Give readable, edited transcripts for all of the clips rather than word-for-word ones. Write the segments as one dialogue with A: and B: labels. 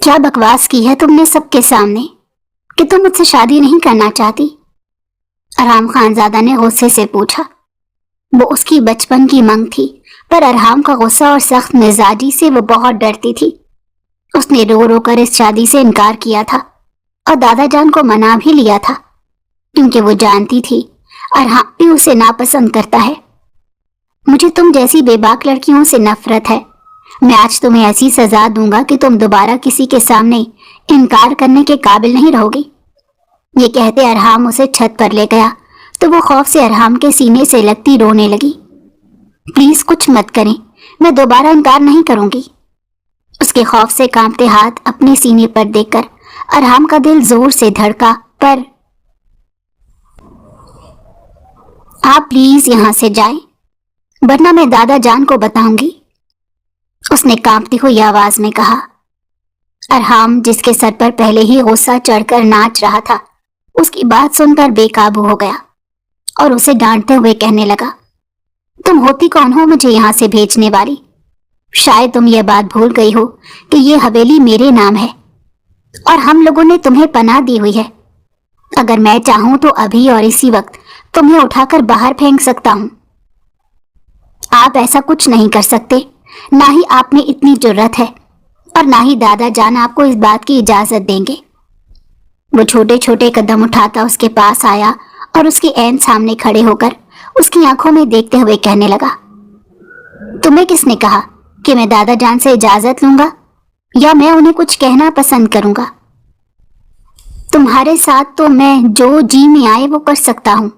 A: کیا بکواس کی ہے تم نے سب کے سامنے کہ تم مجھ سے شادی نہیں کرنا چاہتی؟ ارحام خانزادہ نے غصے سے پوچھا۔ وہ اس کی بچپن کی منگ تھی، پر ارحام کا غصہ اور سخت مزاجی سے وہ بہت ڈرتی تھی۔ اس نے رو رو کر اس شادی سے انکار کیا تھا اور دادا جان کو منا بھی لیا تھا، کیونکہ وہ جانتی تھی ارحام بھی اسے ناپسند کرتا ہے۔ مجھے تم جیسی بے باک لڑکیوں سے نفرت ہے۔ میں آج تمہیں ایسی سزا دوں گا کہ تم دوبارہ کسی کے سامنے انکار کرنے کے قابل نہیں رہو گی۔ یہ کہتے ارحام اسے چھت پر لے گیا تو وہ خوف سے ارحام کے سینے سے لگتی رونے لگی۔ پلیز کچھ مت کریں، میں دوبارہ انکار نہیں کروں گی۔ اس کے خوف سے کانپتے ہاتھ اپنے سینے پر دیکھ کر ارحام کا دل زور سے دھڑکا، پر آپ پلیز یہاں سے جائیں، ورنہ میں دادا جان کو بتاؤں گی، اس نے کانپتی ہوئی آواز میں کہا۔ ارحام، جس کے سر پر پہلے ہی غصہ چڑھ کر ناچ رہا تھا، اس کی بات سن کر بے قابو ہو گیا اور اسے ڈانٹتے ہوئے کہنے لگا، تم ہوتی کون ہو مجھے یہاں سے بھیجنے والی؟ شاید تم یہ بات بھول گئی ہو کہ یہ حویلی میرے نام ہے اور ہم لوگوں نے تمہیں پناہ دی ہوئی ہے۔ اگر میں چاہوں تو ابھی اور اسی وقت تمہیں اٹھا کر باہر پھینک سکتا ہوں۔ آپ ایسا کچھ نہیں کر سکتے، نہ ہی آپ میں اتنی جرأت ہے اور نہ ہی دادا جان آپ کو اس بات کی اجازت دیں گے۔ وہ چھوٹے چھوٹے قدم اٹھاتا اس کے پاس آیا اور اس کے عین سامنے کھڑے ہو کر اس کی آنکھوں میں دیکھتے ہوئے کہنے لگا، تمہیں کس نے کہا کہ میں دادا جان سے اجازت لوں گا یا میں انہیں کچھ کہنا پسند کروں گا؟ تمہارے ساتھ تو میں جو جی میں آئے وہ کر سکتا ہوں۔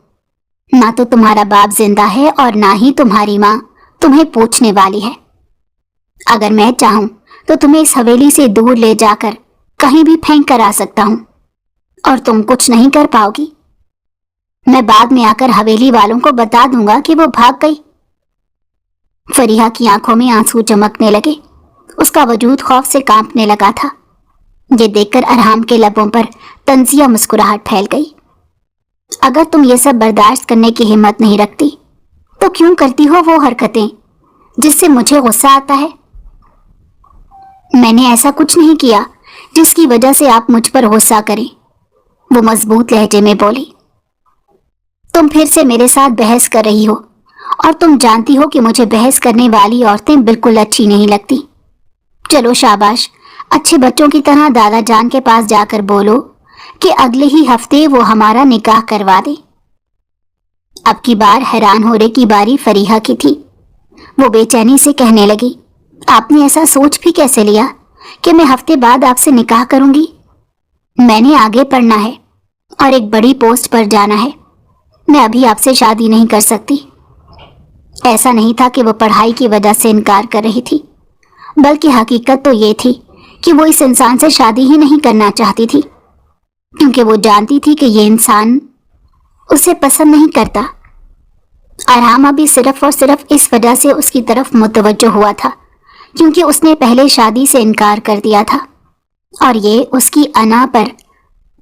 A: نہ تو تمہارا باپ زندہ ہے اور نہ ہی تمہاری ماں تمہیں پوچھنے والی ہے۔ اگر میں چاہوں تو تمہیں اس حویلی سے دور لے جا کر کہیں بھی پھینک کر آ سکتا ہوں اور تم کچھ نہیں کر پاؤ گی۔ میں بعد میں آ کر حویلی والوں کو بتا دوں گا کہ وہ بھاگ گئی۔ فریحہ کی آنکھوں میں آنسو چمکنے لگے، اس کا وجود خوف سے کانپنے لگا تھا۔ یہ دیکھ کر ارحام کے لبوں پر طنزیہ مسکراہٹ پھیل گئی۔ اگر تم یہ سب برداشت کرنے کی ہمت نہیں رکھتی تو کیوں کرتی ہو وہ حرکتیں جس سے مجھے غصہ آتا ہے؟ میں نے ایسا کچھ نہیں کیا جس کی وجہ سے آپ مجھ پر غصہ کریں، وہ مضبوط لہجے میں بولی۔ تم پھر سے میرے ساتھ بحث کر رہی ہو اور تم جانتی ہو کہ مجھے بحث کرنے والی عورتیں بالکل اچھی نہیں لگتی۔ چلو شاباش، اچھے بچوں کی طرح دادا جان کے پاس جا کر بولو کہ اگلے ہی ہفتے وہ ہمارا نکاح کروا دے۔ اب کی بار حیران ہونے کی باری فریحہ کی تھی۔ وہ بے چینی سے کہنے لگی، آپ نے ایسا سوچ بھی کیسے لیا کہ میں ہفتے بعد آپ سے نکاح کروں گی؟ میں نے آگے پڑھنا ہے اور ایک بڑی پوسٹ پر جانا ہے، میں ابھی آپ سے شادی نہیں کر سکتی۔ ایسا نہیں تھا کہ وہ پڑھائی کی وجہ سے انکار کر رہی تھی، بلکہ حقیقت تو یہ تھی کہ وہ اس انسان سے شادی ہی نہیں کرنا چاہتی تھی، کیونکہ وہ جانتی تھی کہ یہ انسان اسے پسند نہیں کرتا۔ ارحام ابھی صرف اور صرف اس وجہ سے اس کی طرف متوجہ ہوا تھا کیونکہ اس نے پہلے شادی سے انکار کر دیا تھا، اور یہ اس کی انا پر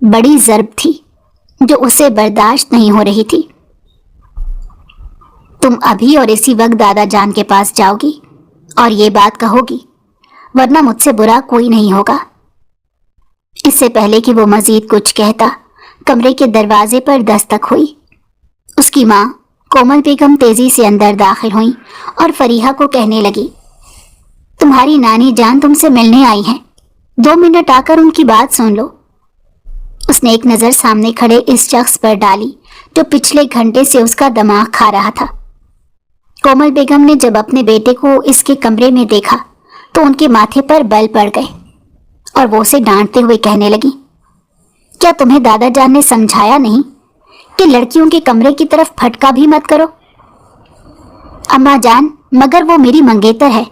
A: بڑی ضرب تھی جو اسے برداشت نہیں ہو رہی تھی۔ تم ابھی اور اسی وقت دادا جان کے پاس جاؤ گی اور یہ بات کہو گی، ورنہ مجھ سے برا کوئی نہیں ہوگا۔ اس سے پہلے کہ وہ مزید کچھ کہتا، کمرے کے دروازے پر دستک ہوئی۔ اس کی ماں کومل بیگم تیزی سے اندر داخل ہوئیں اور فریحہ کو کہنے لگی، تمہاری نانی جان تم سے ملنے آئی ہیں، 2 منٹ آ کر ان کی بات سن لو۔ اس نے ایک نظر سامنے کھڑے اس شخص پر ڈالی جو پچھلے گھنٹے سے اس کا دماغ کھا رہا تھا۔ کومل بیگم نے جب اپنے بیٹے کو اس کے کمرے میں دیکھا تو ان کے ماتھے پر بل پڑ گئے اور وہ اسے ڈانٹتے ہوئے کہنے لگی، کیا تمہیں دادا جان نے سمجھایا نہیں کہ لڑکیوں کے کمرے کی طرف پھٹکا بھی مت کرو؟ اماں جان، مگر وہ میری منگیتر ہے،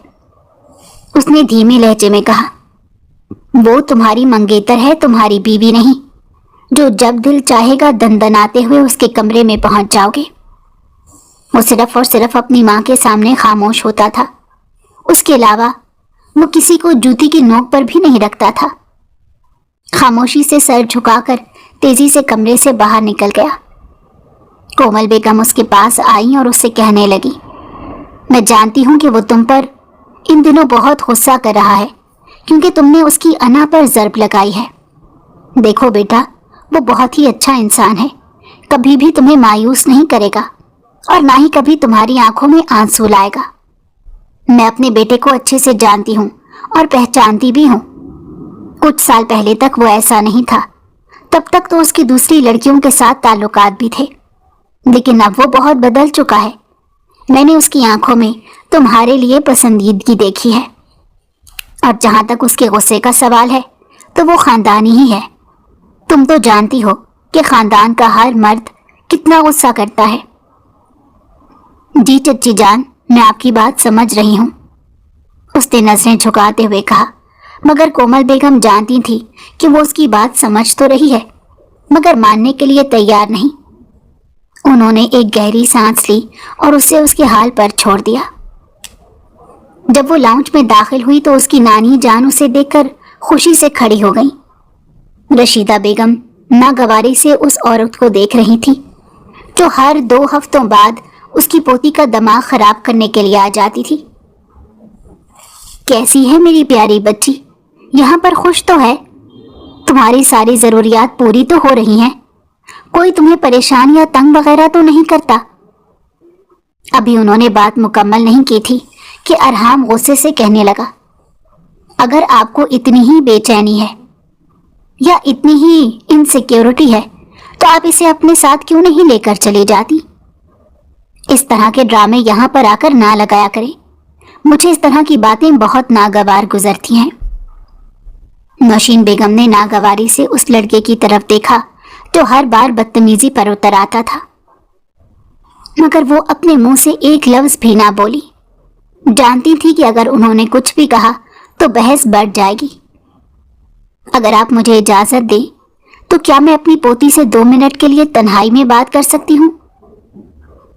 A: اس نے دھیمے لہجے میں کہا۔ وہ تمہاری منگیتر ہے، تمہاری بیوی نہیں، جو جب دل چاہے گا دندناتے ہوئے اس کے کمرے میں پہنچ جاؤ گے۔ وہ صرف اور صرف اپنی ماں کے سامنے خاموش ہوتا تھا، اس کے علاوہ وہ کسی کو جوتی کی نوک پر بھی نہیں رکھتا تھا۔ خاموشی سے سر جھکا کر تیزی سے کمرے سے باہر نکل گیا۔ کومل بیگم اس کے پاس آئی اور اس سے کہنے لگی، میں جانتی ہوں کہ وہ تم پر ان دنوں بہت غصہ کر رہا ہے کیونکہ تم نے اس کی انا پر ضرب لگائی ہے۔ دیکھو بیٹا، وہ بہت ہی اچھا انسان ہے، کبھی بھی تمہیں مایوس نہیں کرے گا اور نہ ہی کبھی تمہاری آنکھوں میں آنسو لائے گا۔ میں اپنے بیٹے کو اچھے سے جانتی ہوں اور پہچانتی بھی ہوں۔ کچھ سال پہلے تک وہ ایسا نہیں تھا، تب تک تو اس کی دوسری لڑکیوں کے ساتھ تعلقات بھی تھے، لیکن اب وہ بہت بدل چکا ہے۔ میں نے اس کی آنکھوں میں تمہارے لیے پسندیدگی دیکھی ہے، اور جہاں تک اس کے غصے کا سوال ہے تو وہ خاندانی ہی ہے۔ تم تو جانتی ہو کہ خاندان کا ہر مرد کتنا غصہ کرتا ہے۔ جی چچی جان، میں آپ کی بات سمجھ رہی ہوں، اس نے نظریں جھکاتے ہوئے کہا، مگر کومل بیگم جانتی تھی کہ وہ اس کی بات سمجھ تو رہی ہے مگر ماننے کے لیے تیار نہیں۔ انہوں نے ایک گہری سانس لی اور اسے اس کے حال پر چھوڑ دیا۔ جب وہ لاؤنج میں داخل ہوئی تو اس کی نانی جان اسے دیکھ کر خوشی سے کھڑی ہو گئی۔ رشیدہ بیگم ناگواری سے اس عورت کو دیکھ رہی تھی جو ہر 2 ہفتوں بعد اس کی پوتی کا دماغ خراب کرنے کے لیے آ جاتی تھی۔ کیسی ہے میری پیاری بچی؟ یہاں پر خوش تو ہے؟ تمہاری ساری ضروریات پوری تو ہو رہی ہیں؟ کوئی تمہیں پریشان یا تنگ وغیرہ تو نہیں کرتا؟ ابھی انہوں نے بات مکمل نہیں کی تھی کہ ارحام غصے سے کہنے لگا، اگر آپ کو اتنی ہی بے چینی ہے یا اتنی ہی انسیکیورٹی ہے تو آپ اسے اپنے ساتھ کیوں نہیں لے کر چلی جاتی؟ اس طرح کے ڈرامے یہاں پر آ کر نہ لگایا کریں، مجھے اس طرح کی باتیں بہت ناگوار گزرتی ہیں۔ نوشین بیگم نے ناگواری سے اس لڑکے کی طرف دیکھا جو ہر بار بدتمیزی پر اتر آتا تھا، مگر وہ اپنے منہ سے ایک لفظ بھی نہ بولی۔ جانتی تھی کہ اگر انہوں نے کچھ بھی کہا تو بحث بڑھ جائے گی۔ اگر آپ مجھے اجازت دیں تو کیا میں اپنی پوتی سے 2 منٹ کے لیے تنہائی میں بات کر سکتی ہوں؟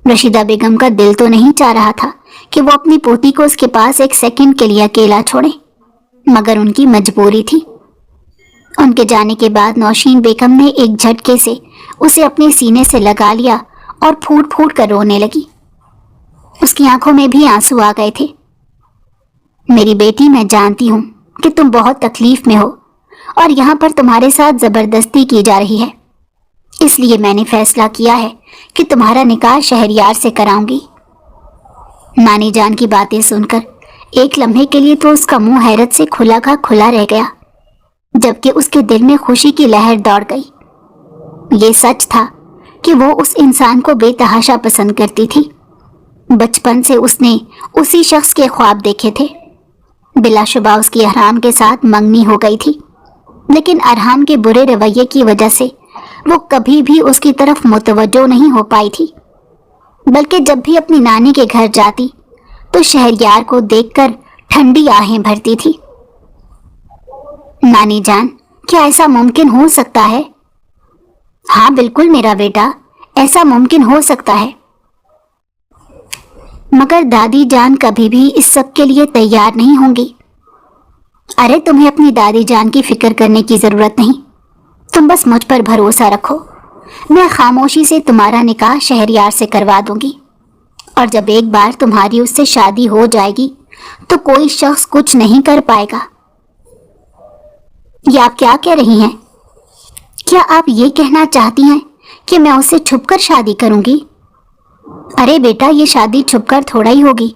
A: رشیدہ بیگم کا دل تو نہیں چاہ رہا تھا کہ وہ اپنی پوتی کو اس کے پاس 1 سیکنڈ کے لیے اکیلا چھوڑے، مگر ان کی مجبوری تھی۔ ان کے جانے کے بعد نوشین بیگم نے ایک جھٹکے سے اسے اپنے سینے سے لگا لیا اور پھوٹ پھوٹ کر رونے لگی۔ اس کی آنکھوں میں بھی آنسو آ گئے تھے۔ میری بیٹی، میں جانتی ہوں کہ تم بہت تکلیف میں ہو اور یہاں پر تمہارے ساتھ زبردستی کی جا رہی ہے، اس لیے میں نے فیصلہ کیا ہے کہ تمہارا نکاح شہریار سے کراؤں گی۔ نانی جان کی باتیں سن کر ایک لمحے کے لیے تو اس کا منہ حیرت سے کھلا کا کھلا رہ گیا، جبکہ اس کے دل میں خوشی کی لہر دوڑ گئی۔ یہ سچ تھا کہ وہ اس انسان کو بے تحاشا پسند کرتی تھی۔ بچپن سے اس نے اسی شخص کے خواب دیکھے تھے۔ بلا شبہ اس کی ارحام کے ساتھ منگنی ہو گئی تھی، لیکن ارحام کے برے رویے کی وجہ سے وہ کبھی بھی اس کی طرف متوجہ نہیں ہو پائی تھی، بلکہ جب بھی اپنی نانی کے گھر جاتی تو شہریار کو دیکھ کر ٹھنڈی آہیں بھرتی تھی۔ نانی جان، کیا ایسا ممکن ہو سکتا ہے؟ ہاں بالکل میرا بیٹا، ایسا ممکن ہو سکتا ہے، مگر دادی جان کبھی بھی اس سب کے لیے تیار نہیں ہوں گی۔ ارے تمہیں اپنی دادی جان کی فکر کرنے کی ضرورت نہیں، تم بس مجھ پر بھروسہ رکھو، میں خاموشی سے تمہارا نکاح شہریار سے کروا دوں گی، اور جب ایک بار تمہاری اس سے شادی ہو جائے گی تو کوئی شخص کچھ نہیں کر پائے گا۔ یہ آپ کیا کہہ رہی ہیں؟ کیا آپ یہ کہنا چاہتی ہیں کہ میں اس سے چھپ کر شادی کروں گی؟ ارے بیٹا، یہ شادی چھپ کر تھوڑا ہی ہوگی،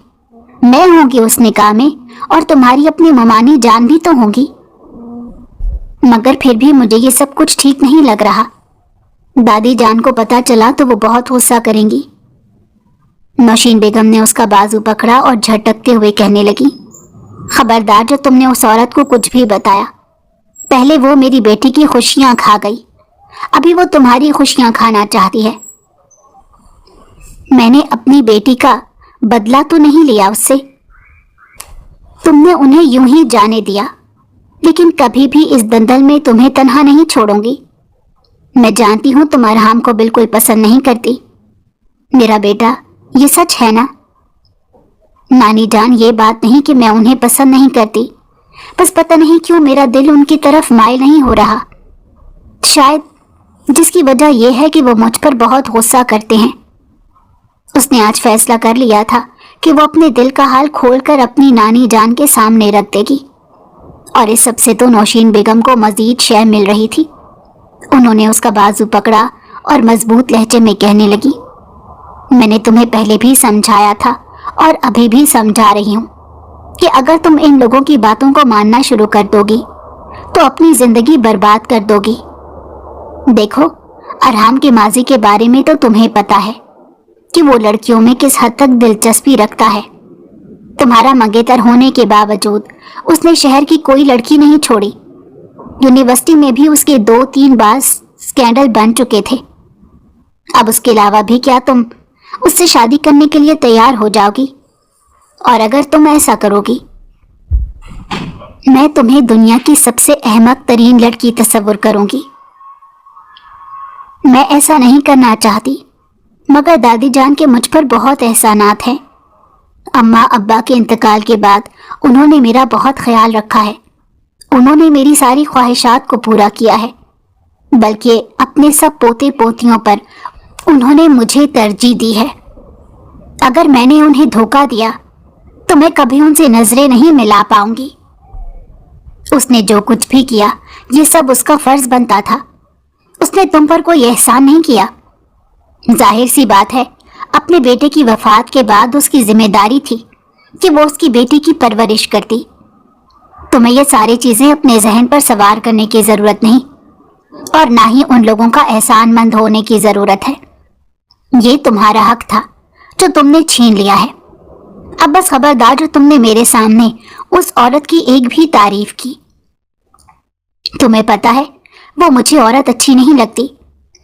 A: میں ہوں گی اس نکاح میں اور تمہاری اپنی ممانی جان بھی تو ہوں گی، مگر پھر بھی مجھے یہ سب کچھ ٹھیک نہیں لگ رہا۔ دادی جان کو پتا چلا تو وہ بہت غصہ کریں گی۔ نوشین بیگم نے اس کا بازو پکڑا اور جھٹکتے ہوئے کہنے لگی، خبردار جو تم نے اس عورت کو کچھ بھی بتایا، پہلے وہ میری بیٹی کی خوشیاں کھا گئی، ابھی وہ تمہاری خوشیاں کھانا چاہتی ہے۔ میں نے اپنی بیٹی کا بدلہ تو نہیں لیا اس سے، تم نے انہیں یوں ہی جانے دیا، لیکن کبھی بھی اس دندل میں تمہیں تنہا نہیں چھوڑوں گی۔ میں جانتی ہوں تم ارحام کو بالکل پسند نہیں کرتی، میرا بیٹا، یہ سچ ہے نا؟ نانی جان، یہ بات نہیں کہ میں انہیں پسند نہیں کرتی، بس پتہ نہیں کیوں میرا دل ان کی طرف مائل نہیں ہو رہا، شاید جس کی وجہ یہ ہے کہ وہ مجھ پر بہت غصہ کرتے ہیں۔ اس نے آج فیصلہ کر لیا تھا کہ وہ اپنے دل کا حال کھول کر اپنی نانی جان کے سامنے رکھ دے گی، اور اس سب سے تو نوشین بیگم کو مزید شے مل رہی تھی۔ انہوں نے اس کا بازو پکڑا اور مضبوط لہجے میں کہنے لگی، میں نے تمہیں پہلے بھی سمجھایا تھا اور ابھی بھی سمجھا رہی ہوں کہ اگر تم ان لوگوں کی باتوں کو ماننا شروع کر دو گی تو اپنی زندگی برباد کر دو گی۔ دیکھو، ارحام کے ماضی کے بارے میں تو تمہیں پتا ہے کہ وہ لڑکیوں میں کس حد تک دلچسپی رکھتا ہے۔ تمہارا منگیتر ہونے کے باوجود اس نے شہر کی کوئی لڑکی نہیں چھوڑی۔ یونیورسٹی میں بھی اس کے 2-3 بار سکینڈل بن چکے تھے۔ اب اس کے علاوہ بھی کیا تم اس سے شادی کرنے کے لیے تیار ہو جاؤ گی؟ اور اگر تم ایسا کرو گی، میں تمہیں دنیا کی سب سے احمق ترین لڑکی تصور کروں گی۔ میں ایسا نہیں کرنا چاہتی، مگر دادی جان کے مجھ پر بہت احسانات ہیں۔ اماں ابا کے انتقال کے بعد انہوں نے میرا بہت خیال رکھا ہے۔ انہوں نے میری ساری خواہشات کو پورا کیا ہے، بلکہ اپنے سب پوتے پوتیوں پر انہوں نے مجھے ترجیح دی ہے۔ اگر میں نے انہیں دھوکہ دیا تو میں کبھی ان سے نظریں نہیں ملا پاؤں گی۔ اس نے جو کچھ بھی کیا یہ سب اس کا فرض بنتا تھا۔ اس نے تم پر کوئی احسان نہیں کیا۔ ظاہر سی بات ہے، اپنے بیٹے کی وفات کے بعد اس کی ذمہ داری تھی کہ وہ اس کی بیٹی کی پرورش کرتی۔ تمہیں یہ ساری چیزیں اپنے ذہن پر سوار کرنے کی ضرورت نہیں، اور نہ ہی ان لوگوں کا احسان مند ہونے کی ضرورت ہے۔ یہ تمہارا حق تھا جو تم نے چھین لیا ہے۔ اب بس خبردار جو تم نے میرے سامنے اس عورت کی ایک بھی تعریف کی۔ تمہیں پتا ہے وہ مجھے عورت اچھی نہیں لگتی،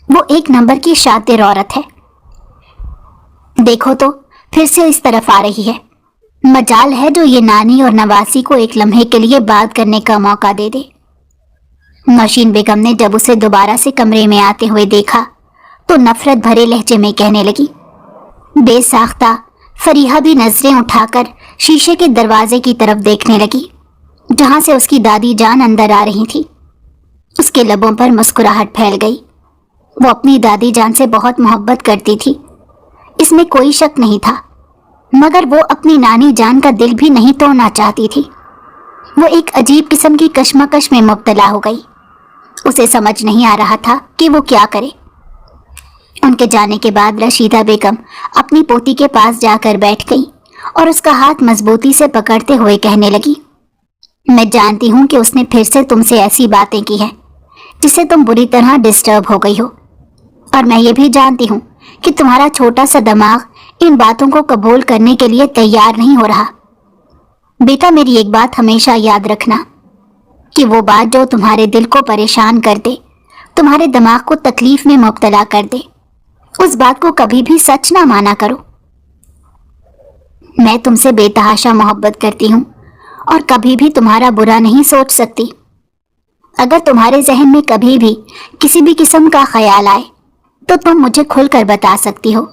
A: وہ ایک نمبر کی شاطر عورت ہے۔ دیکھو تو پھر سے اس طرف آ رہی ہے۔ مجال ہے جو یہ نانی اور نواسی کو ایک لمحے کے لیے بات کرنے کا موقع دے دے۔ نوشین بیگم نے جب اسے دوبارہ سے کمرے میں آتے ہوئے دیکھا تو نفرت بھرے لہجے میں کہنے لگی۔ بے ساختہ فریحہ بھی نظریں اٹھا کر شیشے کے دروازے کی طرف دیکھنے لگی جہاں سے اس کی دادی جان اندر آ رہی تھی۔ اس کے لبوں پر مسکراہٹ پھیل گئی۔ وہ اپنی دادی جان سے بہت محبت کرتی تھی، اس میں کوئی شک نہیں تھا، مگر وہ اپنی نانی جان کا دل بھی نہیں توڑنا چاہتی تھی۔ وہ ایک عجیب قسم کی کشمکش میں مبتلا ہو گئی۔ اسے سمجھ نہیں آ رہا تھا کہ وہ کیا کرے۔ ان کے جانے کے بعد رشیدہ بیگم اپنی پوتی کے پاس جا کر بیٹھ گئی اور اس کا ہاتھ مضبوطی سے پکڑتے ہوئے کہنے لگی، میں جانتی ہوں کہ اس نے پھر سے تم سے ایسی باتیں کی ہیں جس سے تم بری طرح ڈسٹرب ہو گئی ہو، اور میں یہ بھی جانتی ہوں کہ تمہارا چھوٹا سا دماغ ان باتوں کو قبول کرنے کے لیے تیار نہیں ہو رہا۔ بیٹا، میری ایک بات ہمیشہ یاد رکھنا کہ وہ بات جو تمہارے دل کو پریشان کر دے، تمہارے دماغ کو تکلیف میں مبتلا کر دے، اس بات کو کبھی بھی سچ نہ مانا کرو۔ میں تم سے بے تحاشا محبت کرتی ہوں اور کبھی بھی تمہارا برا نہیں سوچ سکتی۔ اگر تمہارے ذہن میں کبھی بھی کسی بھی قسم کا خیال آئے تو تم مجھے کھل کر بتا سکتی ہو۔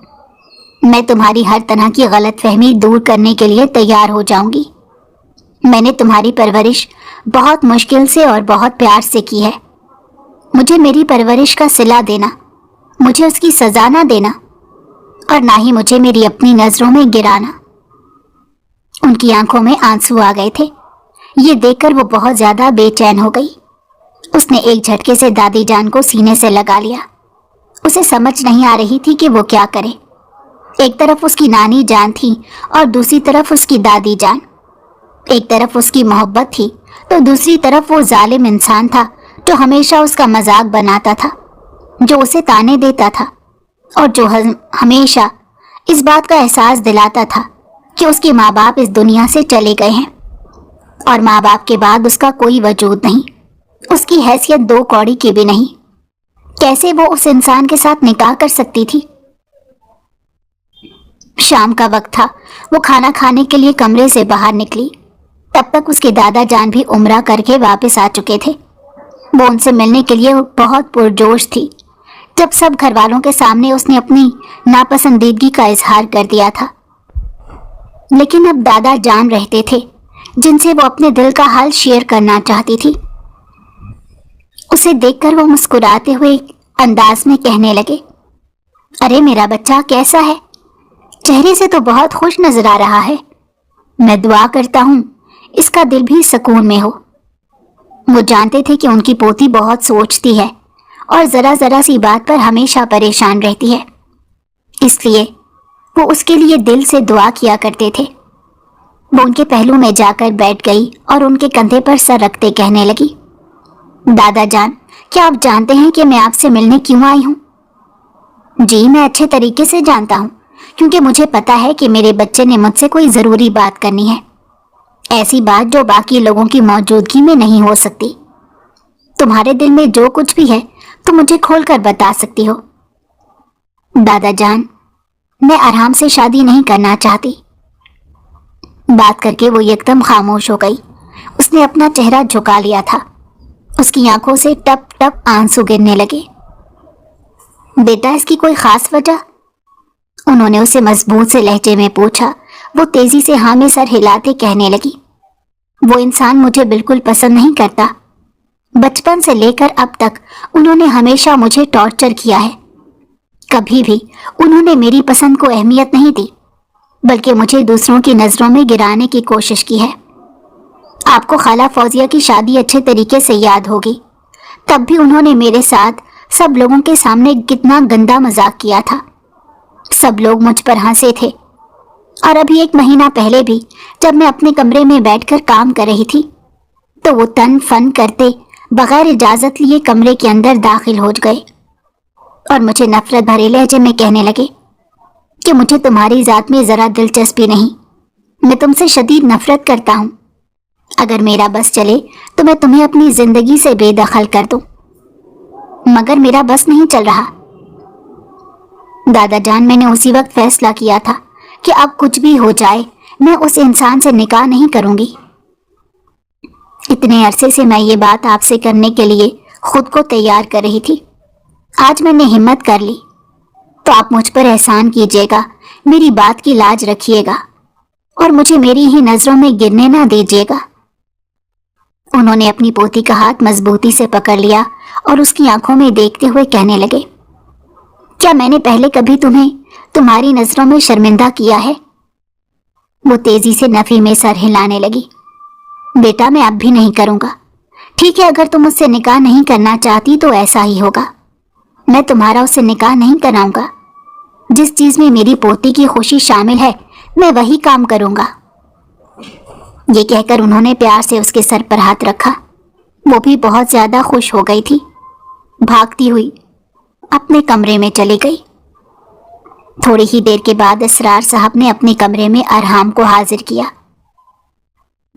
A: میں تمہاری ہر طرح کی غلط فہمی دور کرنے کے لیے تیار ہو جاؤں گی۔ میں نے تمہاری پرورش بہت مشکل سے اور بہت پیار سے کی ہے۔ مجھے میری پرورش کا صلہ دینا، مجھے اس کی سزا نہ دینا، اور نہ ہی مجھے میری اپنی نظروں میں گرانا۔ ان کی آنکھوں میں آنسو آ گئے تھے۔ یہ دیکھ کر وہ بہت زیادہ بے چین ہو گئی۔ اس نے ایک جھٹکے سے دادی جان کو سینے سے لگا لیا۔ اسے سمجھ نہیں آ رہی تھی کہ وہ کیا کرے۔ ایک طرف اس کی نانی جان تھی اور دوسری طرف اس کی دادی جان۔ ایک طرف اس کی محبت تھی تو دوسری طرف وہ ظالم انسان تھا جو ہمیشہ اس کا مذاق بناتا تھا، جو اسے تانے دیتا تھا، اور جو ہمیشہ اس بات کا احساس دلاتا تھا کہ اس کے ماں باپ اس دنیا سے چلے گئے ہیں اور ماں باپ کے بعد اس کا کوئی وجود نہیں، اس کی حیثیت 2 کوڑی کی بھی نہیں۔ کیسے وہ اس انسان کے ساتھ نکاح کر سکتی تھی؟ شام کا وقت تھا۔ وہ کھانا کھانے کے لیے کمرے سے باہر نکلی، تب تک اس کے دادا جان بھی عمرہ کر کے واپس آ چکے تھے۔ وہ ان سے ملنے کے لیے بہت پرجوش تھی۔ جب سب گھر والوں کے سامنے اس نے اپنی ناپسندیدگی کا اظہار کر دیا تھا، لیکن اب دادا جان رہتے تھے جن سے وہ اپنے دل کا حال شیئر کرنا چاہتی تھی۔ اسے دیکھ کر وہ مسکراتے ہوئے انداز میں کہنے لگے، ارے میرا بچہ کیسا ہے؟ چہرے سے تو بہت خوش نظر آ رہا ہے۔ میں دعا کرتا ہوں اس کا دل بھی سکون میں ہو۔ وہ جانتے تھے کہ ان کی پوتی بہت سوچتی ہے اور ذرا ذرا سی بات پر ہمیشہ پریشان رہتی ہے، اس لیے وہ اس کے لیے دل سے دعا کیا کرتے تھے۔ وہ ان کے پہلو میں جا کر بیٹھ گئی اور ان کے کندھے پر سر رکھتے کہنے لگی، دادا جان، کیا آپ جانتے ہیں کہ میں آپ سے ملنے کیوں آئی ہوں؟ جی، میں اچھے طریقے سے جانتا ہوں، کیونکہ مجھے پتا ہے کہ میرے بچے نے مجھ سے کوئی ضروری بات کرنی ہے، ایسی بات جو باقی لوگوں کی موجودگی میں نہیں ہو سکتی۔ تمہارے دل میں جو کچھ بھی ہے تم مجھے کھول کر بتا سکتی ہو۔ دادا جان، میں ارحام سے شادی نہیں کرنا چاہتی۔ بات کر کے وہ یکدم خاموش ہو گئی۔ اس نے اپنا چہرہ جھکا لیا تھا، اس کی آنکھوں سے ٹپ ٹپ آنسو گرنے لگے۔ بیٹا، اس کی کوئی خاص وجہ؟ انہوں نے اسے مضبوط سے لہجے میں پوچھا۔ وہ تیزی سے ہاں میں سر ہلاتے کہنے لگی، وہ انسان مجھے بالکل پسند نہیں کرتا۔ بچپن سے لے کر اب تک انہوں نے ہمیشہ مجھے ٹارچر کیا ہے۔ کبھی بھی انہوں نے میری پسند کو اہمیت نہیں دی، بلکہ مجھے دوسروں کی نظروں میں گرانے کی کوشش کی ہے۔ آپ کو خالہ فوزیہ کی شادی اچھے طریقے سے یاد ہوگی، تب بھی انہوں نے میرے ساتھ سب لوگوں کے سامنے کتنا گندا مذاق کیا تھا۔ سب لوگ مجھ پر ہنسے تھے، اور ابھی 1 مہینہ پہلے بھی جب میں اپنے کمرے میں بیٹھ کر کام کر رہی تھی تو وہ تن فن کرتے بغیر اجازت لیے کمرے کے اندر داخل ہو گئے اور مجھے نفرت بھرے لہجے میں کہنے لگے کہ مجھے تمہاری ذات میں ذرا دلچسپی نہیں، میں تم سے شدید نفرت کرتا ہوں۔ اگر میرا بس چلے تو میں تمہیں اپنی زندگی سے بے دخل کر دوں، مگر میرا بس نہیں چل رہا۔ دادا جان، میں نے اسی وقت فیصلہ کیا تھا کہ اب کچھ بھی ہو جائے میں اس انسان سے نکاح نہیں کروں گی۔ اتنے عرصے سے میں یہ بات آپ سے کرنے کے لیے خود کو تیار کر رہی تھی، آج میں نے ہمت کر لی، تو آپ مجھ پر احسان کیجیے گا، میری بات کی لاج رکھیے گا اور مجھے میری ہی نظروں میں گرنے نہ دیجیے گا۔ انہوں نے اپنی پوتی کا ہاتھ مضبوطی سے پکڑ لیا اور اس کی آنکھوں میں دیکھتے ہوئے کہنے لگے، کیا میں نے پہلے کبھی تمہیں تمہاری نظروں میں شرمندہ کیا ہے؟ وہ تیزی سے نفی میں سر ہلانے لگی۔ بیٹا، میں اب بھی نہیں کروں گا۔ ٹھیک ہے، اگر تم مجھ سے نکاح نہیں کرنا چاہتی تو ایسا ہی ہوگا، میں تمہارا اس سے نکاح نہیں کراؤں گا۔ جس چیز میں میری پوتی کی خوشی شامل ہے میں وہی کام کروں گا۔ یہ کہہ کر انہوں نے پیار سے اس کے سر پر ہاتھ رکھا۔ وہ بھی بہت زیادہ خوش ہو گئی تھی، بھاگتی ہوئی اپنے کمرے میں چلی گئی۔ تھوڑی ہی دیر کے بعد اسرار صاحب نے اپنے کمرے میں ارحام کو حاضر کیا۔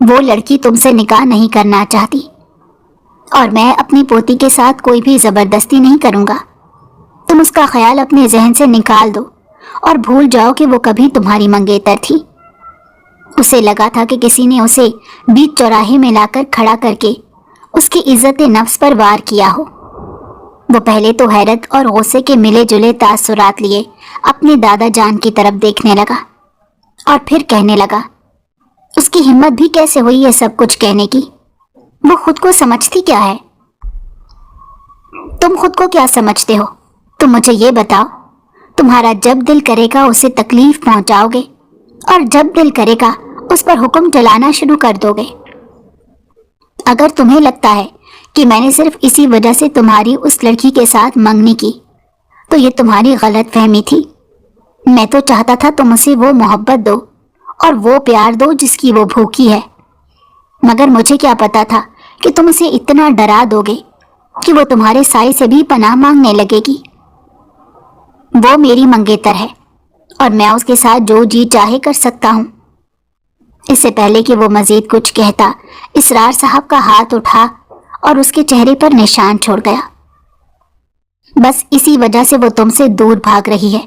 A: وہ لڑکی تم سے نکاح نہیں کرنا چاہتی اور میں اپنی پوتی کے ساتھ کوئی بھی زبردستی نہیں کروں گا۔ تم اس کا خیال اپنے ذہن سے نکال دو اور بھول جاؤ کہ وہ کبھی تمہاری منگیتر تھی۔ اسے لگا تھا کہ کسی نے اسے بیچ چوراہے میں لا کر کھڑا کر کے اس کی عزت نفس پر وار کیا ہو۔ وہ پہلے تو حیرت اور غصے کے ملے جلے تاثرات لیے اپنے دادا جان کی طرف دیکھنے لگا اور پھر کہنے لگا، اس کی ہمت بھی کیسے ہوئی یہ سب کچھ کہنے کی؟ وہ خود کو سمجھتی کیا ہے؟ تم خود کو کیا سمجھتے ہو؟ تم مجھے یہ بتاؤ، تمہارا جب دل کرے گا اسے تکلیف پہنچاؤ گے اور جب دل کرے گا اس پر حکم چلانا شروع کر دو گے۔ اگر تمہیں لگتا ہے کہ میں نے صرف اسی وجہ سے تمہاری اس لڑکی کے ساتھ منگنی کی تو یہ تمہاری غلط فہمی تھی۔ میں تو چاہتا تھا تم اسے وہ محبت دو اور وہ پیار دو جس کی وہ بھوکی ہے، مگر مجھے کیا پتا تھا کہ تم اسے اتنا ڈرا دو گے کہ وہ تمہارے سائے سے بھی پناہ مانگنے لگے گی۔ وہ میری منگیتر ہے اور میں اس کے ساتھ جو جی چاہے کر سکتا ہوں۔ اس سے پہلے کہ وہ مزید کچھ کہتا، اسرار صاحب کا ہاتھ اٹھا اور اس کے چہرے پر نشان چھوڑ گیا۔ بس اسی وجہ سے وہ تم سے دور بھاگ رہی ہے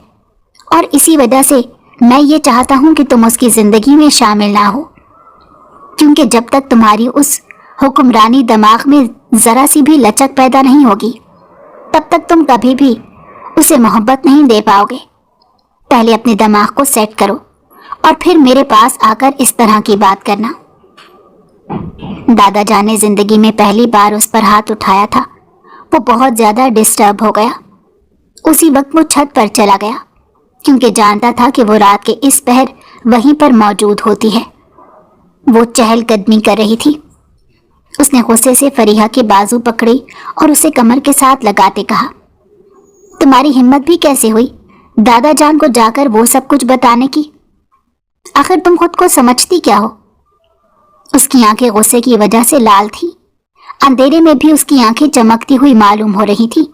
A: اور اسی وجہ سے میں یہ چاہتا ہوں کہ تم اس کی زندگی میں شامل نہ ہو، کیونکہ جب تک تمہاری اس حکمرانی دماغ میں ذرا سی بھی لچک پیدا نہیں ہوگی تب تک تم کبھی بھی اسے محبت نہیں دے پاؤ گے۔ پہلے اپنے دماغ کو سیٹ کرو اور پھر میرے پاس آ کر اس طرح کی بات کرنا۔ دادا جان نے زندگی میں پہلی بار اس پر ہاتھ اٹھایا تھا۔ وہ بہت زیادہ ڈسٹرب ہو گیا۔ اسی وقت وہ چھت پر چلا گیا کیونکہ جانتا تھا کہ وہ رات کے اس پہر وہیں پر موجود ہوتی ہے۔ وہ چہل قدمی کر رہی تھی اس نے غصے سے فریحہ کے بازو پکڑے اور اسے کمر کے ساتھ لگاتے کہا، تمہاری ہمت بھی کیسے ہوئی دادا جان کو جا کر وہ سب کچھ بتانے کی؟ آخر تم خود کو سمجھتی کیا ہو؟ اس کی آنکھیں غصے کی وجہ سے لال تھی، اندھیرے میں بھی اس کی آنکھیں چمکتی ہوئی معلوم ہو رہی تھی۔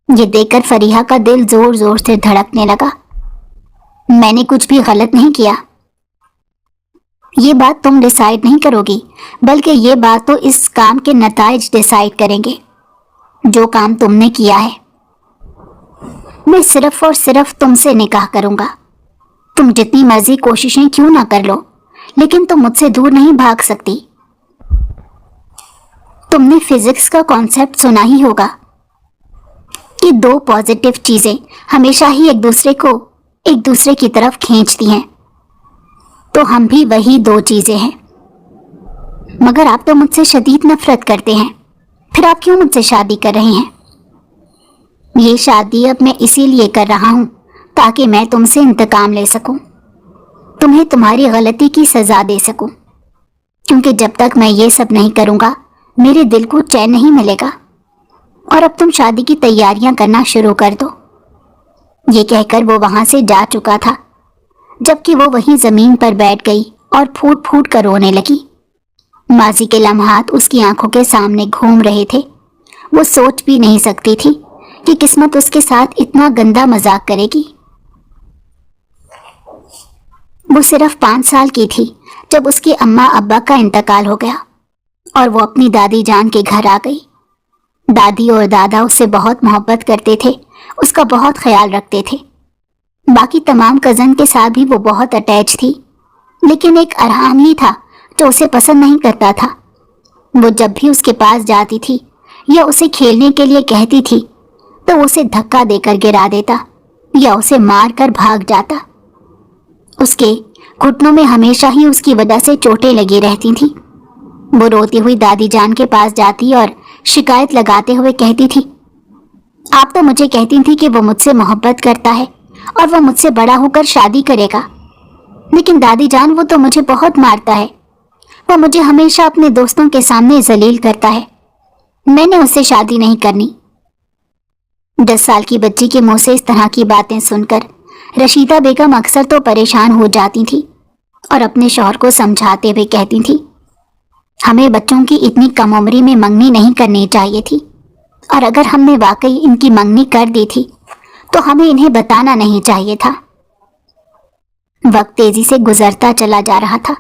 A: یہ دیکھ کر فریحہ کا دل زور زور سے دھڑکنے لگا۔ میں نے کچھ بھی غلط نہیں کیا۔ یہ بات تم ڈیسائیڈ نہیں کرو گی، بلکہ یہ بات تو اس کام کے نتائج ڈیسائیڈ کریں گے، جو کام تم نے کیا ہے۔ میں صرف اور صرف تم سے نکاح کروں گا۔ تم جتنی مرضی کوششیں کیوں نہ کر لو، لیکن تم مجھ سے دور نہیں بھاگ سکتی۔ تم نے فزکس کا کانسیپٹ سنا ہی ہوگا کہ دو پازیٹیو چیزیں ہمیشہ ہی ایک دوسرے کی طرف کھینچتی ہیں، تو ہم بھی وہی دو چیزیں ہیں۔ مگر آپ تو مجھ سے شدید نفرت کرتے ہیں، پھر آپ کیوں مجھ سے شادی کر رہے ہیں؟ یہ شادی اب میں اسی لیے کر رہا ہوں تاکہ میں تم سے انتقام لے سکوں، تمہیں تمہاری غلطی کی سزا دے سکوں، کیونکہ جب تک میں یہ سب نہیں کروں گا میرے دل کو چین نہیں ملے گا۔ اور اب تم شادی کی تیاریاں کرنا شروع کر دو۔ یہ کہہ کر وہ وہاں سے جا چکا تھا، جبکہ وہ وہیں زمین پر بیٹھ گئی اور پھوٹ پھوٹ کر رونے لگی۔ ماضی کے لمحات اس کی آنکھوں کے سامنے گھوم رہے تھے۔ وہ سوچ بھی نہیں سکتی تھی کہ قسمت اس کے ساتھ اتنا گندا مذاق کرے گی۔ وہ صرف 5 سال کی تھی جب اس کے اماں ابا کا انتقال ہو گیا اور وہ اپنی دادی جان کے گھر آ گئی۔ دادی اور دادا اس سے بہت محبت کرتے تھے، اس کا بہت خیال رکھتے تھے۔ باقی تمام کزن کے ساتھ بھی وہ بہت اٹیچ تھی، لیکن ایک ارحام ہی تھا جو اسے پسند نہیں کرتا تھا۔ وہ جب بھی اس کے پاس جاتی تھی یا اسے کھیلنے کے لیے کہتی تھی تو وہ اسے دھکا دے کر گرا دیتا یا اسے مار کر بھاگ جاتا۔ اس کے گھٹنوں میں ہمیشہ ہی اس کی وجہ سے چوٹیں لگی رہتی تھیں۔ وہ روتی ہوئی دادی جان کے پاس جاتی اور شکایت لگاتے ہوئے کہتی تھی، آپ تو مجھے کہتی تھی کہ وہ مجھ سے محبت کرتا ہے اور وہ مجھ سے بڑا ہو کر شادی کرے گا، لیکن دادی جان وہ تو مجھے بہت مارتا ہے، وہ مجھے ہمیشہ اپنے دوستوں کے سامنے ذلیل کرتا ہے، میں نے اس سے شادی نہیں کرنی۔ 10 سال کی بچی کے منہ سے اس طرح کی باتیں سن کر رشیدہ بیگم اکثر تو پریشان ہو جاتی تھی اور اپنے شوہر کو سمجھاتے ہوئے کہتی تھی، ہمیں بچوں کی اتنی کم عمری میں منگنی نہیں کرنی چاہیے تھی، اور اگر ہم نے واقعی ان کی منگنی کر دی تھی تو ہمیں انہیں بتانا نہیں چاہیے تھا۔ وقت تیزی سے گزرتا چلا جا رہا تھا۔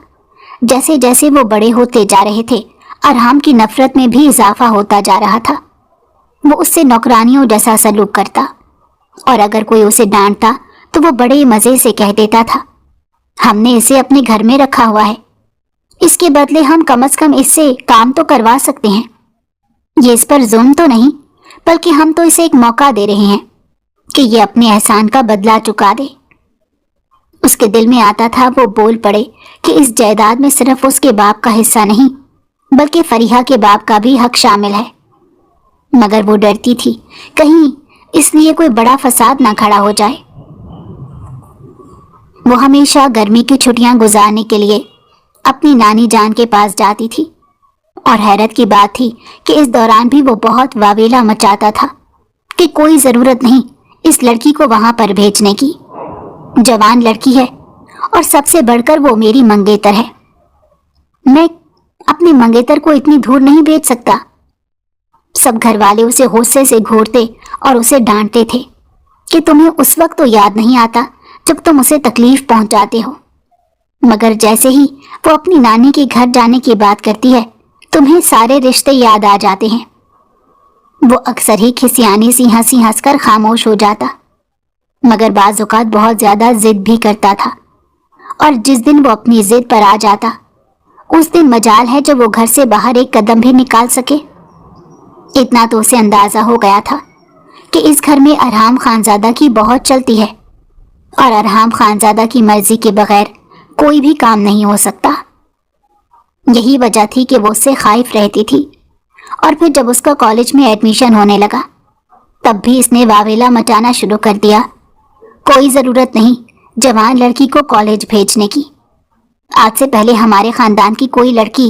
A: جیسے جیسے وہ بڑے ہوتے جا رہے تھے، ارحام کی نفرت میں بھی اضافہ ہوتا جا رہا تھا۔ وہ اس سے نوکرانیوں جیسا سلوک کرتا، اور اگر کوئی اسے ڈانٹتا تو وہ بڑے مزے سے کہہ دیتا تھا، ہم نے اسے اپنے گھر میں رکھا ہوا ہے، اس کے بدلے ہم کم از کم اس سے کام تو کروا سکتے ہیں۔ یہ اس پر ظلم تو نہیں، بلکہ ہم تو اسے ایک موقع دے رہے ہیں کہ یہ اپنے احسان کا بدلہ چکا دے۔ اس کے دل میں آتا تھا وہ بول پڑے کہ اس جائیداد میں صرف اس کے باپ کا حصہ نہیں، بلکہ فریحہ کے باپ کا بھی حق شامل ہے، مگر وہ ڈرتی تھی کہیں اس لیے کوئی بڑا فساد نہ کھڑا ہو جائے۔ وہ ہمیشہ گرمی کی چھٹیاں گزارنے کے لیے اپنی نانی جان کے پاس جاتی تھی، اور حیرت کی بات تھی کہ اس دوران بھی وہ بہت واویلا مچاتا تھا کہ کوئی ضرورت نہیں اس لڑکی کو وہاں پر بھیجنے کی، جوان لڑکی ہے اور سب سے بڑھ کر وہ میری منگیتر ہے، میں اپنی منگیتر کو اتنی دور نہیں بھیج سکتا۔ سب گھر والے اسے غصے سے گھورتے اور اسے ڈانٹتے تھے کہ تمہیں اس وقت تو یاد نہیں آتا جب تم اسے تکلیف پہنچاتے ہو، مگر جیسے ہی وہ اپنی نانی کے گھر جانے کی بات کرتی ہے تمہیں سارے رشتے یاد آ جاتے ہیں۔ وہ اکثر ہی کھسیانی سی ہنسی ہنس کر خاموش ہو جاتا، مگر بعض اوقات بہت زیادہ ضد بھی کرتا تھا، اور جس دن وہ اپنی ضد پر آ جاتا اس دن مجال ہے جب وہ گھر سے باہر ایک قدم بھی نکال سکے۔ اتنا تو اسے اندازہ ہو گیا تھا کہ اس گھر میں ارحام خانزادہ کی بہت چلتی ہے، اور ارحام خانزادہ کی مرضی کے بغیر کوئی بھی کام نہیں ہو سکتا۔ یہی وجہ تھی کہ وہ اس سے خائف رہتی تھی، اور پھر جب اس کا کالج میں ایڈمیشن ہونے لگا تب بھی اس نے واویلا مچانا شروع کر دیا، کوئی ضرورت نہیں جوان لڑکی کو کالج بھیجنے کی، آج سے پہلے ہمارے خاندان کی کوئی لڑکی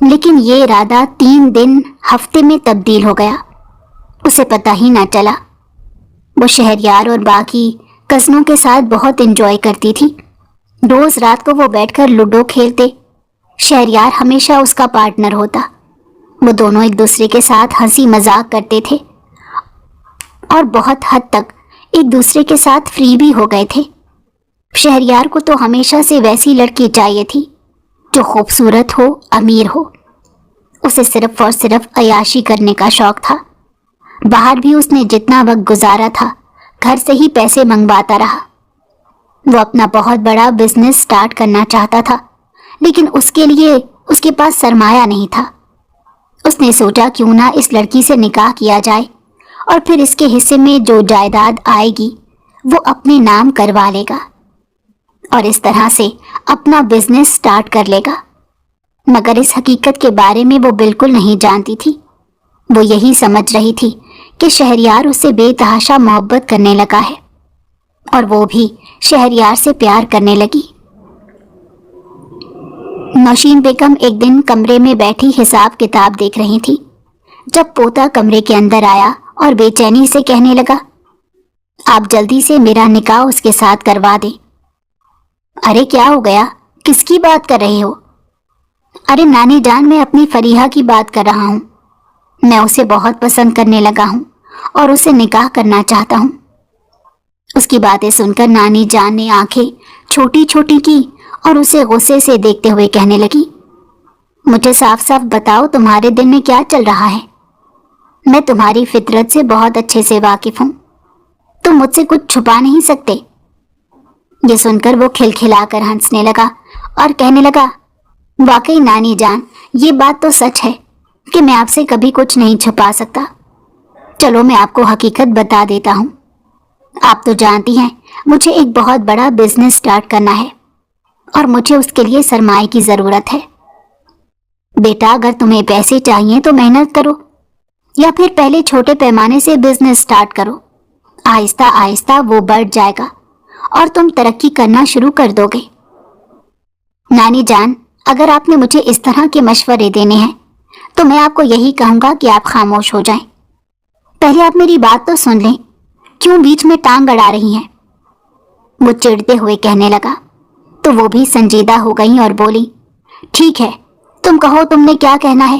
A: لیکن یہ ارادہ 3 دن ہفتے میں تبدیل ہو گیا، اسے پتہ ہی نہ چلا۔ وہ شہریار اور باقی کزنوں کے ساتھ بہت انجوائے کرتی تھی۔ روز رات کو وہ بیٹھ کر لوڈو کھیلتے، شہریار ہمیشہ اس کا پارٹنر ہوتا۔ وہ دونوں ایک دوسرے کے ساتھ ہنسی مذاق کرتے تھے اور بہت حد تک ایک دوسرے کے ساتھ فری بھی ہو گئے تھے۔ شہریار کو تو ہمیشہ سے ویسی لڑکی چاہیے تھی جو خوبصورت ہو، امیر ہو۔ اسے صرف اور صرف عیاشی کرنے کا شوق تھا۔ باہر بھی اس نے جتنا وقت گزارا تھا گھر سے ہی پیسے منگواتا رہا۔ وہ اپنا بہت بڑا بزنس سٹارٹ کرنا چاہتا تھا، لیکن اس کے لیے اس کے پاس سرمایہ نہیں تھا۔ اس نے سوچا کیوں نہ اس لڑکی سے نکاح کیا جائے اور پھر اس کے حصے میں جو جائیداد آئے گی وہ اپنے نام کروا لے گا اور اس طرح سے اپنا بزنس سٹارٹ کر لے گا۔ مگر اس حقیقت کے بارے میں وہ بالکل نہیں جانتی تھی۔ وہ یہی سمجھ رہی تھی کہ شہریار اس سے بے تحاشا محبت کرنے لگا ہے اور وہ بھی شہریار سے پیار کرنے لگی۔ نوشین بیگم ایک دن کمرے میں بیٹھی حساب کتاب دیکھ رہی تھی جب پوتا کمرے کے اندر آیا اور بے چینی سے کہنے لگا، آپ جلدی سے میرا نکاح اس کے ساتھ کروا دیں۔ ارے کیا ہو گیا؟ کس کی بات کر رہے ہو؟ ارے نانی جان، میں اپنی فریحہ کی بات کر رہا ہوں۔ میں اسے بہت پسند کرنے لگا ہوں اور اسے نکاح کرنا چاہتا ہوں۔ اس کی باتیں سن کر نانی جان نے آنکھیں چھوٹی چھوٹی کی اور اسے غصے سے دیکھتے ہوئے کہنے لگی، مجھے صاف صاف بتاؤ تمہارے دل میں کیا چل رہا ہے؟ میں تمہاری فطرت سے بہت اچھے سے واقف ہوں، تم مجھ سے کچھ چھپا نہیں سکتے۔ یہ سن کر وہ کھلکھلا کر ہنسنے لگا اور کہنے لگا، واقعی نانی جان، یہ بات تو سچ ہے کہ میں آپ سے کبھی کچھ نہیں چھپا سکتا۔ چلو میں آپ کو حقیقت بتا دیتا ہوں۔ آپ تو جانتی ہیں مجھے ایک بہت بڑا بزنس سٹارٹ کرنا ہے اور مجھے اس کے لیے سرمایہ کی ضرورت ہے۔ بیٹا، اگر تمہیں پیسے چاہیے تو محنت کرو یا پھر پہلے چھوٹے پیمانے سے بزنس سٹارٹ کرو۔ آہستہ آہستہ وہ بڑھ جائے گا اور تم ترقی کرنا شروع کر دو گے۔ نانی جان، اگر آپ نے مجھے اس طرح کے مشورے دینے ہیں تو میں آپ کو یہی کہوں گا کہ آپ خاموش ہو جائیں۔ پہلے آپ میری بات تو سن لیں، کیوں بیچ میں ٹانگ اڑا رہی ہیں؟ وہ چڑھتے ہوئے کہنے لگا تو وہ بھی سنجیدہ ہو گئی اور بولی، ٹھیک ہے، تم کہو تم نے کیا کہنا ہے،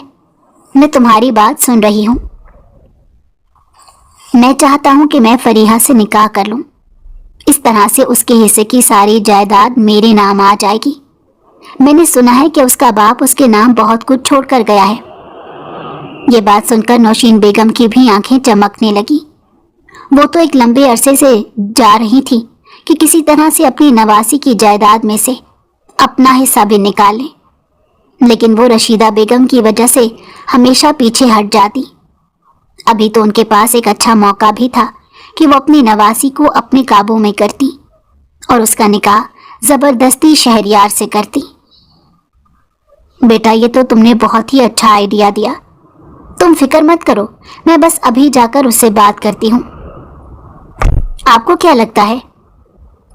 A: میں تمہاری بات سن رہی ہوں۔ میں چاہتا ہوں کہ میں فریحہ سے نکاح کر لوں، اس طرح سے اس کے حصے کی ساری جائیداد میرے نام آ جائے گی۔ میں نے سنا ہے کہ اس کا باپ اس کے نام بہت کچھ چھوڑ کر گیا ہے۔ یہ بات سن کر نوشین بیگم کی بھی آنکھیں چمکنے لگی۔ وہ تو ایک لمبے عرصے سے جا رہی تھی کہ کسی طرح سے اپنی نواسی کی جائیداد میں سے اپنا حصہ بھی نکال لیں، لیکن وہ رشیدہ بیگم کی وجہ سے ہمیشہ پیچھے ہٹ جاتی۔ ابھی تو ان کے پاس ایک اچھا موقع بھی تھا کہ وہ اپنی نواسی کو اپنے قابو میں کرتی اور اس کا نکاح زبردستی شہریار سے کرتی۔ بیٹا، یہ تو تم نے بہت ہی اچھا آئیڈیا دیا، تم فکر مت کرو، میں بس ابھی جا کر اس سے بات کرتی ہوں۔ آپ کو کیا لگتا ہے،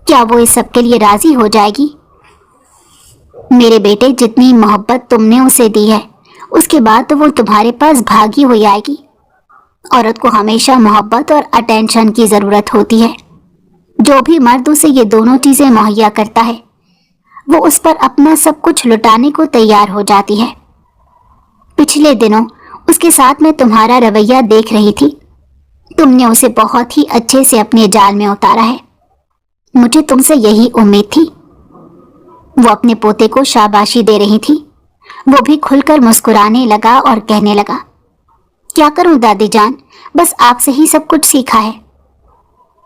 A: کیا وہ اس سب کے لیے راضی ہو جائے گی؟ میرے بیٹے، جتنی محبت تم نے اسے دی ہے اس کے بعد تو وہ تمہارے پاس بھاگی ہوئی آئے گی۔ عورت کو ہمیشہ محبت اور اٹینشن کی ضرورت ہوتی ہے۔ جو بھی مرد اسے یہ دونوں چیزیں مہیا کرتا ہے وہ اس پر اپنا سب کچھ لٹانے کو تیار ہو جاتی ہے۔ پچھلے دنوں اس کے ساتھ میں تمہارا رویہ دیکھ رہی تھی، تم نے اسے بہت ہی اچھے سے اپنے جال میں اتارا ہے۔ مجھے تم سے یہی امید تھی۔ وہ اپنے پوتے کو شاباشی دے رہی تھی۔ وہ بھی کھل کر مسکرانے لگا اور کہنے لگا، کیا کروں دادی جان، بس آپ سے ہی سب کچھ سیکھا ہے۔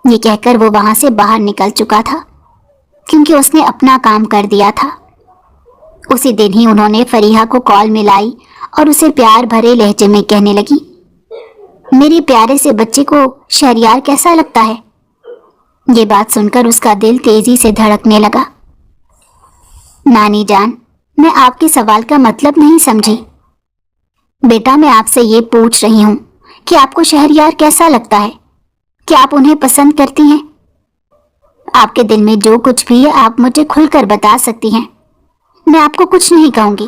A: یہ کہہ کر وہ وہاں سے باہر نکل چکا تھا کیونکہ اس نے اپنا کام کر دیا تھا۔ اسی دن ہی انہوں نے فریحہ کو کال ملائی اور اسے پیار بھرے لہجے میں کہنے لگی، میری پیارے سے بچے کو شہریار کیسا لگتا ہے؟ یہ بات سن کر اس کا دل تیزی سے دھڑکنے لگا۔ نانی جان، میں آپ کے سوال کا مطلب نہیں سمجھی۔ بیٹا، میں آپ سے یہ پوچھ رہی ہوں کہ آپ کو شہریار کیسا لگتا ہے؟ کیا آپ انہیں پسند کرتی ہیں؟ آپ کے دل میں جو کچھ بھی ہے آپ مجھے کھل کر بتا سکتی ہیں، میں آپ کو کچھ نہیں کہوں گی۔